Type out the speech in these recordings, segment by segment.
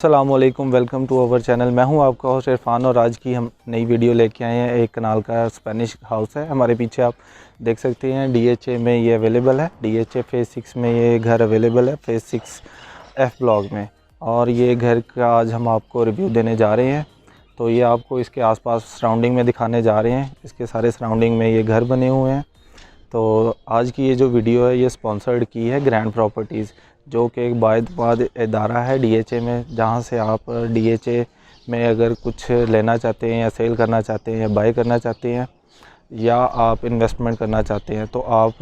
अस्सलामुअलैकुम, welcome to our channel. मैं हूं आपका होस्ट इरफान और आज की हम नई वीडियो लेके आए हैं। एक कनाल का स्पेनिश हाउस है। हमारे पीछे आप देख सकते हैं DHA में ये अवेलेबल है। DHA फेज़ 6 में ये घर अवेलेबल है, फेज़ 6 F ब्लॉक में। और ये घर का आज हम आपको रिव्यू देने जा रहे हैं। तो ये आपको इसके आसपास सराउंडिंग में दिखाने जा रहे हैं। इसके सारे सराउंडिंग में ये घर बने हुए हैं। तो आज की ये जो वीडियो है ये स्पॉन्सर्ड की है ग्रैंड प्रॉपर्टीज़, जो कि एक बायद इदारा है DHA में, जहाँ से आप DHA में अगर कुछ लेना चाहते हैं या सेल करना चाहते हैं या बाय करना चाहते हैं या आप इन्वेस्टमेंट करना चाहते हैं तो आप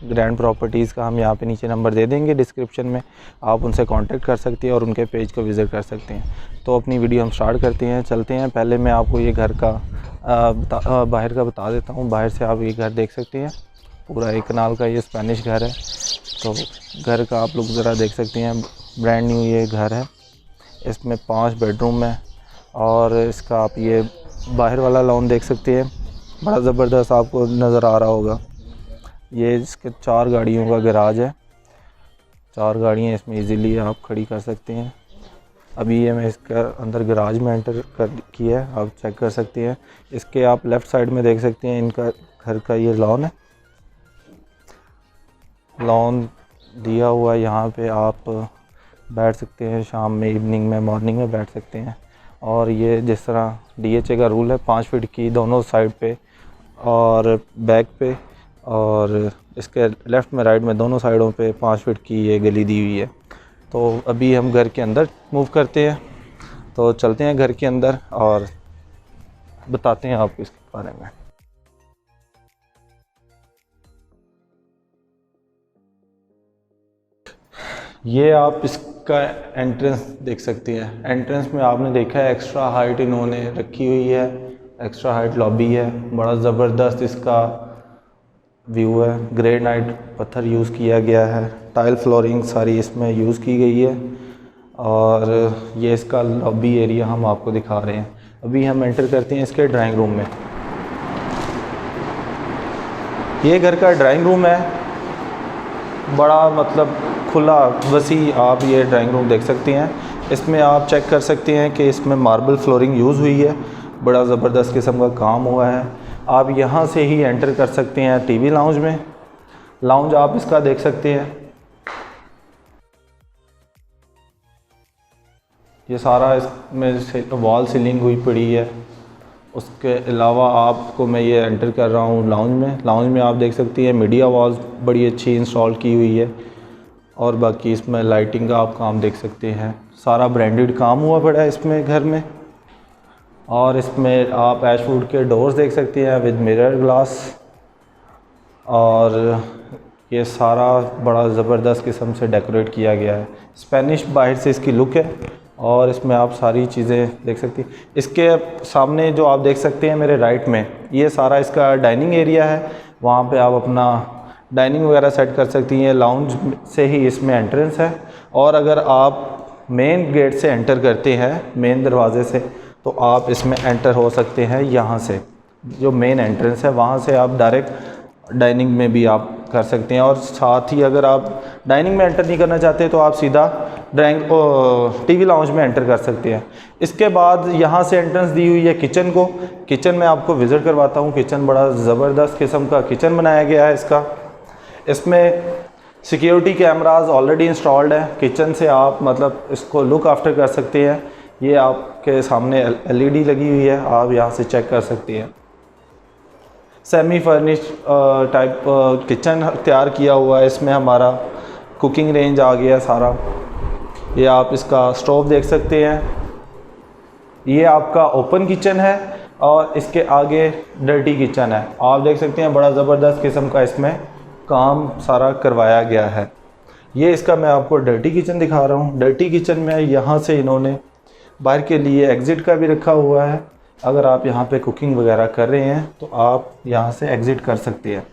ग्रैंड प्रॉपर्टीज़ का हम यहाँ पे नीचे नंबर दे देंगे डिस्क्रिप्शन में। आप उनसे कांटेक्ट कर सकते हैं और उनके पेज को विज़िट कर सकते हैं। तो अपनी वीडियो हम स्टार्ट करते हैं, चलते हैं। पहले मैं आपको ये घर का बाहर का बता देता हूँ। बाहर से आप ये घर देख सकते हैं, पूरा एक कनाल का ये स्पेनिश घर है। तो घर का आप लोग ज़रा देख सकते हैं, ब्रांड न्यू ये घर है। इसमें 5 बेडरूम है और इसका आप ये बाहर वाला लॉन देख सकते हैं, बड़ा ज़बरदस्त आपको नज़र आ रहा होगा। ये इसके 4 गाड़ियों का गैराज है। 4 गाड़ियाँ इसमें इजीली आप खड़ी कर सकते हैं। अभी ये मैं इसका अंदर गैराज में एंटर किया है, आप चेक कर सकते हैं। इसके आप लेफ़्ट साइड में देख सकते हैं इनका घर का ये लॉन है। लॉन दिया हुआ है, यहाँ पे आप बैठ सकते हैं, शाम में, इवनिंग में, मॉर्निंग में बैठ सकते हैं। और ये जिस तरह DHA का रूल है 5 फीट की दोनों साइड पे और बैक पे, और इसके लेफ़्ट में राइट में दोनों साइडों पे 5 फीट की ये गली दी हुई है। तो अभी हम घर के अंदर मूव करते हैं, तो चलते हैं घर के अंदर और बताते हैं आपको इसके बारे में। ये आप इसका एंट्रेंस देख सकते हैं। एंट्रेंस में आपने देखा है एक्स्ट्रा हाइट इन्होंने रखी हुई है, एक्स्ट्रा हाइट लॉबी है। बड़ा ज़बरदस्त इसका व्यू है। ग्रेनाइट पत्थर यूज़ किया गया है, टाइल फ्लोरिंग सारी इसमें यूज़ की गई है। और ये इसका लॉबी एरिया हम आपको दिखा रहे हैं। अभी हम एंटर करते हैं इसके ड्राइंग रूम में। ये घर का ड्राइंग रूम है, बड़ा मतलब खुला वसी आप ये ड्राइंग रूम देख सकते हैं। इसमें आप चेक कर सकते हैं कि इसमें मार्बल फ्लोरिंग यूज़ हुई है, बड़ा ज़बरदस्त किस्म का काम हुआ है। आप यहाँ से ही एंटर कर सकते हैं टीवी लाउंज में। लाउंज आप इसका देख सकते हैं, ये सारा इसमें वॉल सीलिंग हुई पड़ी है। उसके अलावा आपको मैं ये एंटर कर रहा हूँ लाउंज में। लाउंज में आप देख सकती हैं मीडिया वॉल्स बड़ी अच्छी इंस्टॉल की हुई है। और बाकी इसमें लाइटिंग का आप काम देख सकते हैं, सारा ब्रांडेड काम हुआ पड़ा है इसमें घर में। और इसमें आप एशवुड के डोर्स देख सकते हैं विद मिरर ग्लास। और ये सारा बड़ा ज़बरदस्त किस्म से डेकोरेट किया गया है। स्पेनिश बाहर से इसकी लुक है और इसमें आप सारी चीज़ें देख सकती हैं। इसके सामने जो आप देख सकते हैं मेरे राइट में, ये सारा इसका डाइनिंग एरिया है। वहाँ पे आप अपना डाइनिंग वगैरह सेट कर सकती हैं। लाउंज से ही इसमें एंट्रेंस है। और अगर आप मेन गेट से एंटर करते हैं, मेन दरवाज़े से, तो आप इसमें एंटर हो सकते हैं। यहाँ से जो मेन एंट्रेंस है वहाँ से आप डायरेक्ट डाइनिंग में भी आप कर सकते हैं। और साथ ही अगर आप डाइनिंग में एंटर नहीं करना चाहते तो आप सीधा टीवी लाउंज में एंटर कर सकते हैं। इसके बाद यहाँ से एंट्रेंस दी हुई है किचन को। किचन में आपको विज़िट करवाता हूँ। किचन बड़ा ज़बरदस्त किस्म का किचन बनाया गया है इसका। इसमें सिक्योरिटी कैमरास ऑलरेडी इंस्टॉल्ड है। किचन से आप मतलब इसको लुक आफ्टर कर सकते हैं। ये आपके सामने LED लगी हुई है, आप यहाँ से चेक कर सकते हैं। सेमी फर्निश टाइप किचन तैयार किया हुआ है। इसमें हमारा कुकिंग रेंज आ गया सारा। ये आप इसका स्टोव देख सकते हैं। ये आपका ओपन किचन है और इसके आगे डर्टी किचन है। आप देख सकते हैं बड़ा ज़बरदस्त किस्म का इसमें काम सारा करवाया गया है। ये इसका मैं आपको डर्टी किचन दिखा रहा हूँ। डर्टी किचन में यहाँ से इन्होंने बाहर के लिए एग्ज़िट का भी रखा हुआ है। अगर आप यहाँ पे कुकिंग वगैरह कर रहे हैं तो आप यहाँ से एग्ज़िट कर सकते हैं।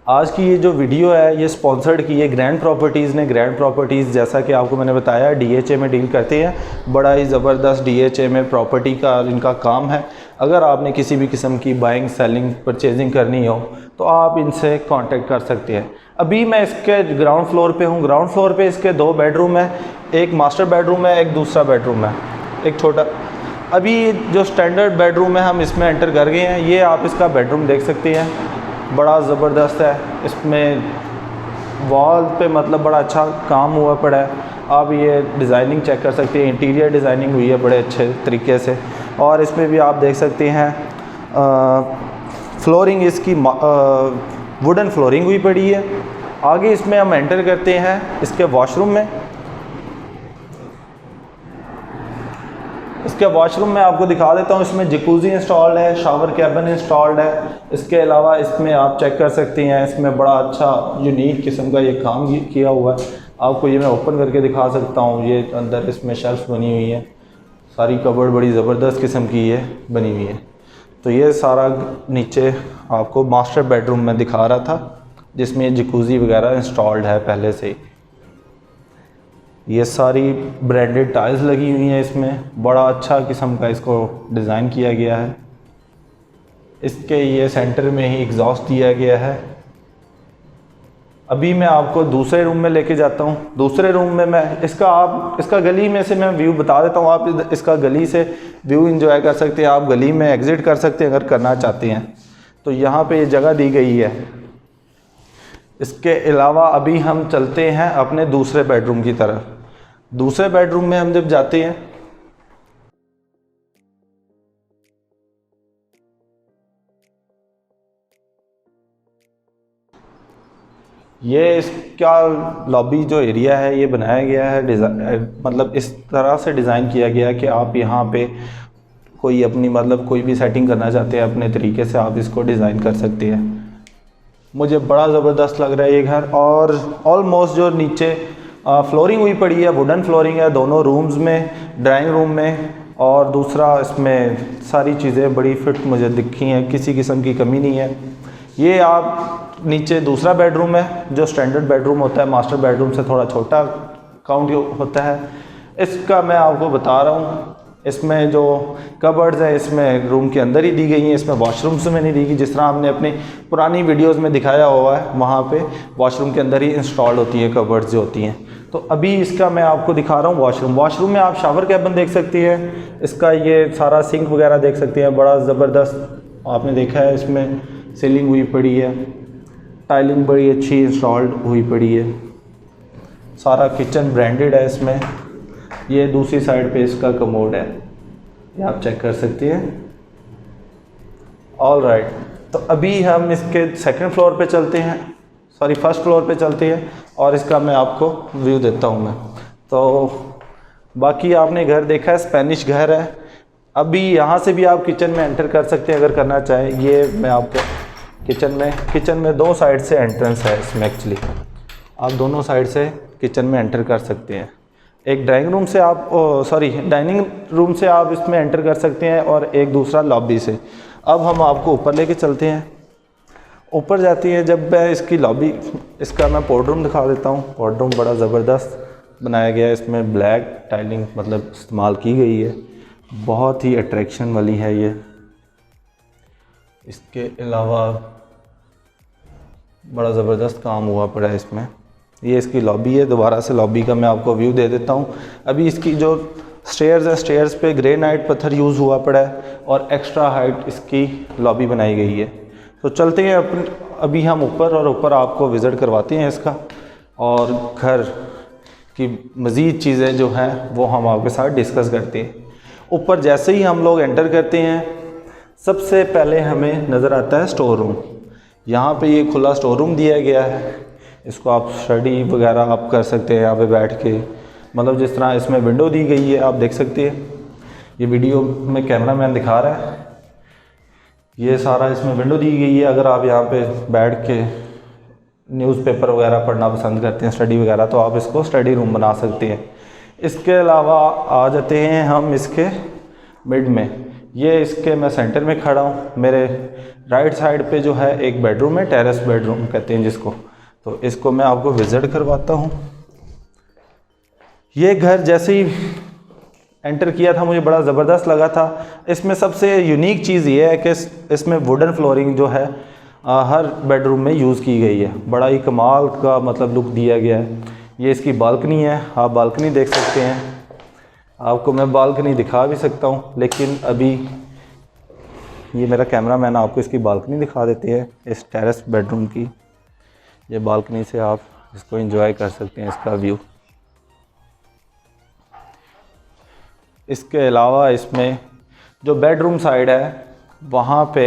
आज की ये जो वीडियो है ये स्पॉन्सर्ड की है ग्रैंड प्रॉपर्टीज़ ने। ग्रैंड प्रॉपर्टीज़ जैसा कि आपको मैंने बताया DHA में डील करते हैं। बड़ा ही ज़बरदस्त DHA में प्रॉपर्टी का इनका काम है। अगर आपने किसी भी किस्म की बाइंग, सेलिंग, परचेजिंग करनी हो तो आप इनसे कांटेक्ट कर सकते हैं। अभी मैं इसके ग्राउंड फ्लोर पे हूँ। ग्राउंड फ्लोर पे इसके 2 बेडरूम है, एक मास्टर बेडरूम है, एक दूसरा बेडरूम है, एक छोटा। अभी जो स्टैंडर्ड बेडरूम है हम इसमें एंटर कर गए हैं। ये आप इसका बेडरूम देख सकते हैं, बड़ा ज़बरदस्त है। इसमें वॉल पे मतलब बड़ा अच्छा काम हुआ पड़ा है। आप ये डिज़ाइनिंग चेक कर सकते हैं, इंटीरियर डिज़ाइनिंग हुई है बड़े अच्छे तरीके से। और इसमें भी आप देख सकते हैं फ्लोरिंग इसकी वुडन फ्लोरिंग हुई पड़ी है। आगे इसमें हम एंटर करते हैं इसके वॉशरूम में। इसके वॉशरूम में आपको दिखा देता हूँ। इसमें जकूज़ी इंस्टॉल्ड है, शावर कैबिन इंस्टॉल्ड है। इसके अलावा इसमें आप चेक कर सकते हैं, इसमें बड़ा अच्छा यूनिक किस्म का ये काम किया हुआ है। आपको ये मैं ओपन करके दिखा सकता हूँ। ये अंदर इसमें शेल्फ बनी हुई है, सारी कबर्ड बड़ी ज़बरदस्त किस्म की ये बनी हुई है। तो ये सारा नीचे आपको मास्टर बेडरूम में दिखा रहा था, जिसमें जकूज़ी वगैरह इंस्टॉल्ड है पहले से ही। ये सारी ब्रांडेड टाइल्स लगी हुई हैं इसमें, बड़ा अच्छा किस्म का इसको डिज़ाइन किया गया है। इसके ये सेंटर में ही एग्जॉस्ट दिया गया है। अभी मैं आपको दूसरे रूम में लेके जाता हूँ। दूसरे रूम में मैं इसका गली में से मैं व्यू बता देता हूँ। आप इसका गली से व्यू एंजॉय कर सकते हैं। आप गली में एग्ज़िट कर सकते हैं अगर करना चाहते हैं तो। यहाँ पे ये जगह दी गई है। इसके अलावा अभी हम चलते हैं अपने दूसरे बेडरूम की तरफ। दूसरे बेडरूम में हम जब जाते हैं, ये इसका लॉबी जो एरिया है ये बनाया गया है मतलब इस तरह से डिज़ाइन किया गया है कि आप यहाँ पे कोई अपनी मतलब कोई भी सेटिंग करना चाहते हैं अपने तरीके से आप इसको डिज़ाइन कर सकते हैं। मुझे बड़ा ज़बरदस्त लग रहा है ये घर। और ऑलमोस्ट जो नीचे फ्लोरिंग हुई पड़ी है, वुडन फ्लोरिंग है दोनों रूम्स में, ड्राइंग रूम में। और दूसरा इसमें सारी चीज़ें बड़ी फिट मुझे दिखी हैं, किसी किस्म की कमी नहीं है। ये आप नीचे दूसरा बेडरूम है जो स्टैंडर्ड बेडरूम होता है, मास्टर बेडरूम से थोड़ा छोटा काउंट होता है। इसका मैं आपको बता रहा हूँ, इसमें जो कबर्ड्स हैं इसमें रूम के अंदर ही दी गई हैं, इसमें वॉशरूम्स में नहीं दी गई। जिस तरह हमने अपनी पुरानी वीडियोस में दिखाया हुआ है वहाँ पे वॉशरूम के अंदर ही इंस्टॉल होती है कबर्ड्स जो होती हैं। तो अभी इसका मैं आपको दिखा रहा हूँ वॉशरूम। वॉशरूम में आप शावर कैबिन देख सकती हैं, इसका ये सारा सिंक वगैरह देख सकते हैं, बड़ा ज़बरदस्त आपने देखा है। इसमें सीलिंग हुई पड़ी है, टाइलिंग बड़ी अच्छी इंस्टॉल्ड हुई पड़ी है। सारा किचन ब्रांडेड है इसमें। ये दूसरी साइड पे इसका कमोड है, ये आप चेक कर सकते हैं। ऑल राइट, तो अभी हम इसके सेकंड फ्लोर पे चलते हैं, सॉरी फर्स्ट फ्लोर पे चलते हैं और इसका मैं आपको व्यू देता हूँ मैं। तो बाकी आपने घर देखा है, स्पेनिश घर है। अभी यहाँ से भी आप किचन में एंटर कर सकते हैं अगर करना चाहें। ये मैं आपको किचन में 2 साइड से एंट्रेंस है इसमें। एक्चुअली आप दोनों साइड से किचन में एंटर कर सकते हैं। एक डाइनिंग रूम से आप डाइनिंग रूम से आप इसमें एंटर कर सकते हैं और एक दूसरा लॉबी से। अब हम आपको ऊपर लेके चलते हैं। ऊपर जाती है जब मैं इसकी लॉबी, इसका मैं पोर्टरूम दिखा देता हूँ। पोर्टरूम बड़ा ज़बरदस्त बनाया गया है, इसमें ब्लैक टाइलिंग मतलब इस्तेमाल की गई है, बहुत ही अट्रैक्शन वाली है ये। इसके अलावा बड़ा ज़बरदस्त काम हुआ पड़ा है इसमें। ये इसकी लॉबी है, दोबारा से लॉबी का मैं आपको व्यू दे देता हूँ। अभी इसकी जो स्टेयर्स है, स्टेयर्स पे ग्रेनाइट पत्थर यूज़ हुआ पड़ा है और एक्स्ट्रा हाइट इसकी लॉबी बनाई गई है। तो चलते हैं अभी हम ऊपर, और ऊपर आपको विज़िट करवाते हैं इसका, और घर की मज़ीद चीज़ें जो हैं वो हम आपके साथ डिस्कस करते हैं। ऊपर जैसे ही हम लोग एंटर करते हैं, सबसे पहले हमें नज़र आता है स्टोर रूम। यहाँ पे ये खुला स्टोर रूम दिया गया है, इसको आप स्टडी वगैरह आप कर सकते हैं यहाँ पे बैठ के। मतलब जिस तरह इसमें विंडो दी गई है आप देख सकते हैं, ये वीडियो में कैमरा मैन दिखा रहा है, ये सारा इसमें विंडो दी गई है। अगर आप यहाँ पे बैठ के न्यूज़पेपर वगैरह पढ़ना पसंद करते हैं, स्टडी वगैरह, तो आप इसको स्टडी रूम बना सकते हैं। इसके अलावा आ जाते हैं हम इसके मिड में। ये इसके मैं सेंटर में खड़ा हूँ। मेरे राइट साइड पे जो है एक बेडरूम है, टेरेस बेडरूम कहते हैं जिसको, तो इसको मैं आपको विज़िट करवाता हूँ। ये घर जैसे ही एंटर किया था मुझे बड़ा ज़बरदस्त लगा था। इसमें सबसे यूनिक चीज़ ये है कि इसमें वुडन फ्लोरिंग जो है हर बेडरूम में यूज़ की गई है। बड़ा ही कमाल का मतलब लुक दिया गया है। ये इसकी बालकनी है, आप बालकनी देख सकते हैं। आपको मैं बालकनी दिखा भी सकता हूँ, लेकिन अभी ये मेरा कैमरामैन आपको इसकी बालकनी दिखा देते हैं, इस टेरेस बेडरूम की। ये बालकनी से आप इसको एंजॉय कर सकते हैं, इसका व्यू। इसके अलावा इसमें जो बेडरूम साइड है वहाँ पे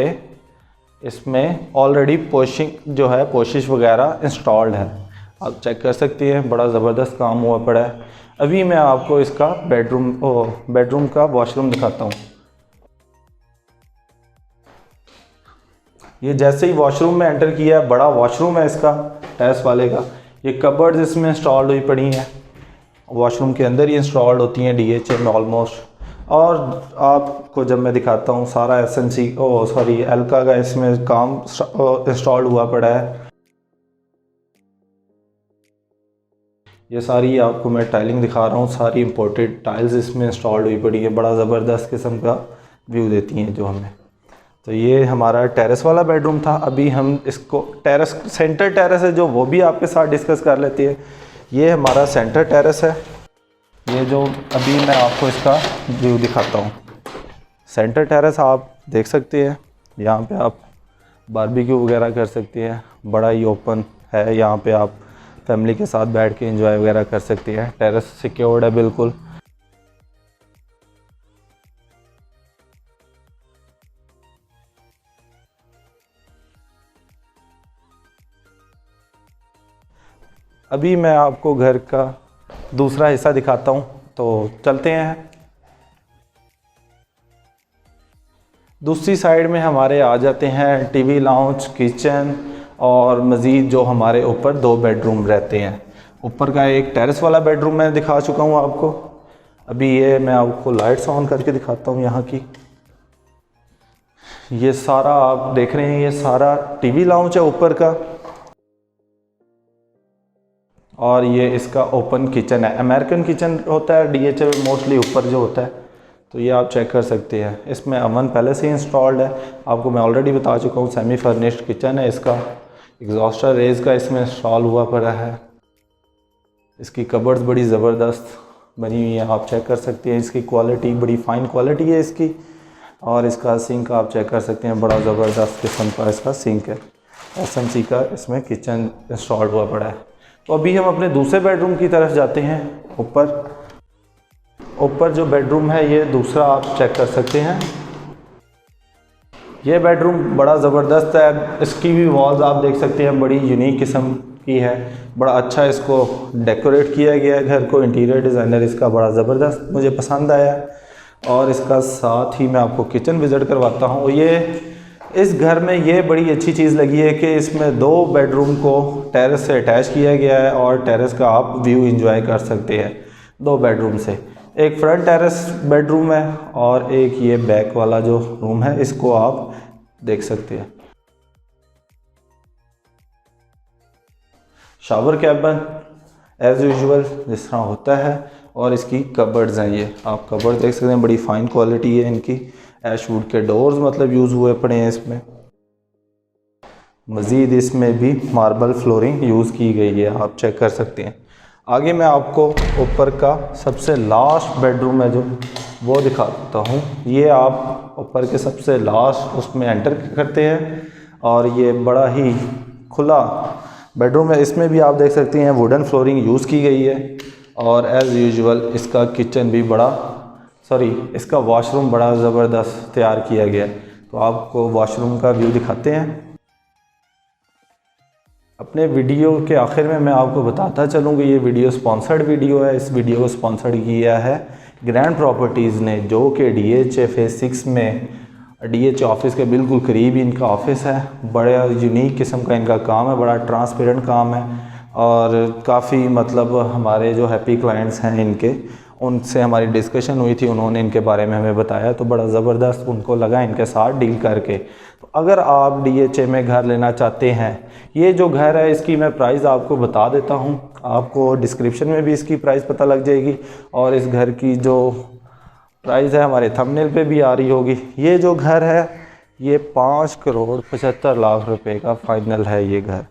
इसमें ऑलरेडी पोशिंग जो है, पोशिश वगैरह इंस्टॉल्ड है, आप चेक कर सकते हैं। बड़ा ज़बरदस्त काम हुआ पड़ा है। अभी मैं आपको इसका बेडरूम का वॉशरूम दिखाता हूँ। ये जैसे ही वॉशरूम में एंटर किया है, बड़ा वॉशरूम है इसका टेरेस वाले का। ये कबर्ड्स इसमें इंस्टॉल्ड हुई पड़ी हैं, वॉशरूम के अंदर ही इंस्टॉल्ड होती हैं DHA में ऑलमोस्ट। और आपको जब मैं दिखाता हूँ सारा एल्का का इसमें काम इंस्टॉल्ड हुआ पड़ा है। ये सारी आपको मैं टाइलिंग दिखा रहा हूँ, सारी इंपोर्टेड टाइल्स इसमें इंस्टॉल्ड हुई पड़ी है। बड़ा ज़बरदस्त किस्म का व्यू देती हैं जो हमें। तो ये हमारा टेरेस वाला बेडरूम था। अभी हम इसको सेंटर टेरेस है जो, वो भी आपके साथ डिस्कस कर लेते हैं। ये हमारा सेंटर टेरेस है। ये जो अभी मैं आपको इसका व्यू दिखाता हूँ। सेंटर टेरेस आप देख सकते हैं, यहाँ पे आप बारबेक्यू वगैरह कर सकते हैं। बड़ा ही ओपन है, यहाँ पे आप फैमिली के साथ बैठ के एंजॉय वगैरह कर सकते हैं। टेरेस सिक्योर्ड है बिल्कुल। अभी मैं आपको घर का दूसरा हिस्सा दिखाता हूँ, तो चलते हैं। दूसरी साइड में हमारे आ जाते हैं टीवी लाउंज, किचन और मज़ीद जो हमारे ऊपर 2 बेडरूम रहते हैं। ऊपर का एक टेरेस वाला बेडरूम मैं दिखा चुका हूँ आपको। अभी ये मैं आपको लाइट्स ऑन करके दिखाता हूँ यहाँ की। ये सारा आप देख रहे हैं, ये सारा टीवी लाउंज है ऊपर का। और ये इसका ओपन किचन है। अमेरिकन किचन होता है DHA मोस्टली ऊपर जो होता है, तो ये आप चेक कर सकते हैं। इसमें अवन पहले से इंस्टॉल्ड है, आपको मैं ऑलरेडी बता चुका हूँ। सेमी फर्निश्ड किचन है इसका। एग्जॉस्टर रेज का इसमें इंस्टॉल हुआ पड़ा है। इसकी कबर्ड्स बड़ी ज़बरदस्त बनी हुई है, आप चेक कर सकते हैं। इसकी क्वालिटी बड़ी फ़ाइन क्वालिटी है इसकी। और इसका सिंक आप चेक कर सकते हैं, बड़ा ज़बरदस्त किस्म का इसका सिंक है। SMC का इसमें किचन इंस्टॉल्ड हुआ पड़ा है। तो अभी हम अपने दूसरे बेडरूम की तरफ जाते हैं। ऊपर जो बेडरूम है ये दूसरा आप चेक कर सकते हैं। ये बेडरूम बड़ा ज़बरदस्त है। इसकी भी वॉल्स आप देख सकते हैं, बड़ी यूनिक किस्म की है। बड़ा अच्छा इसको डेकोरेट किया गया है घर को। इंटीरियर डिज़ाइनर इसका बड़ा ज़बरदस्त मुझे पसंद आया। और इसका साथ ही मैं आपको किचन विज़िट करवाता हूँ। ये इस घर में ये बड़ी अच्छी चीज़ लगी है कि इसमें 2 बेडरूम को टेरेस से अटैच किया गया है और टेरेस का आप व्यू एंजॉय कर सकते हैं 2 बेडरूम से। एक फ्रंट टेरेस बेडरूम है और एक ये बैक वाला जो रूम है, इसको आप देख सकते हैं। शावर कैबिन एज़ यूजुअल जिस तरह होता है। और इसकी कबर्ड्स हैं, ये आप कबर्ड देख सकते हैं, बड़ी फ़ाइन क्वालिटी है इनकी। ऐशवुड के डोर्स मतलब यूज़ हुए पड़े हैं इसमें। मज़ीद इसमें भी मार्बल फ्लोरिंग यूज़ की गई है, आप चेक कर सकते हैं। आगे मैं आपको ऊपर का सबसे लास्ट बेडरूम है जो, वो दिखा देता हूँ। ये आप ऊपर के सबसे लास्ट उसमें एंटर करते हैं और ये बड़ा ही खुला बेडरूम है। इसमें भी आप देख सकते हैं वुडन फ्लोरिंग यूज़ की गई है। और एज़ यूजुअल इसका किचन भी इसका वॉशरूम बड़ा ज़बरदस्त तैयार किया गया है। तो आपको वॉशरूम का व्यू दिखाते हैं। अपने वीडियो के आखिर में मैं आपको बताता चलूँ कि ये वीडियो स्पॉन्सर्ड वीडियो है। इस वीडियो को स्पॉन्सर्ड किया है ग्रैंड प्रॉपर्टीज़ ने, जो कि DHA फेज़ 6 में DHA ऑफिस के बिल्कुल करीब ही इनका ऑफिस है। बड़ा यूनिक किस्म का इनका काम है, बड़ा ट्रांसपेरेंट काम है। और काफ़ी मतलब हमारे जो हैप्पी क्लाइंट्स हैं इनके, उनसे हमारी डिस्कशन हुई थी, उन्होंने इनके बारे में हमें बताया, तो बड़ा ज़बरदस्त उनको लगा इनके साथ डील करके। तो अगर आप DHA में घर लेना चाहते हैं, ये जो घर है इसकी मैं प्राइस आपको बता देता हूँ। आपको डिस्क्रिप्शन में भी इसकी प्राइस पता लग जाएगी और इस घर की जो प्राइस है हमारे थंबनेल पे भी आ रही होगी। ये जो घर है ये 5,75,00,000 रुपए का फ़ाइनल है ये घर।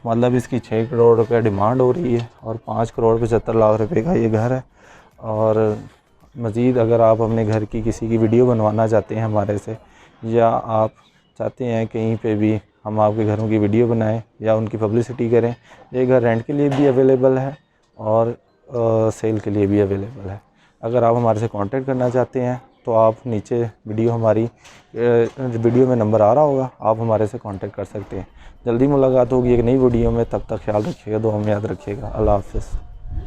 मतलब इसकी 6 करोड़ रुपए डिमांड हो रही है और 5,75,00,000 रुपए का ये घर है। और मज़ीद अगर आप अपने घर की किसी की वीडियो बनवाना चाहते हैं हमारे से, या आप चाहते हैं कहीं पे भी हम आपके घरों की वीडियो बनाएं या उनकी पब्लिसिटी करें, ये घर रेंट के लिए भी अवेलेबल है और सेल के लिए भी अवेलेबल है। अगर आप हमारे से कांटेक्ट करना चाहते हैं तो आप नीचे वीडियो में नंबर आ रहा होगा, आप हमारे से कांटेक्ट कर सकते हैं। जल्दी मुलाकात होगी एक नई वीडियो में, तब तक ख्याल रखिएगा, दुआ में याद रखिएगा। अल्लाह हाफ़िज़।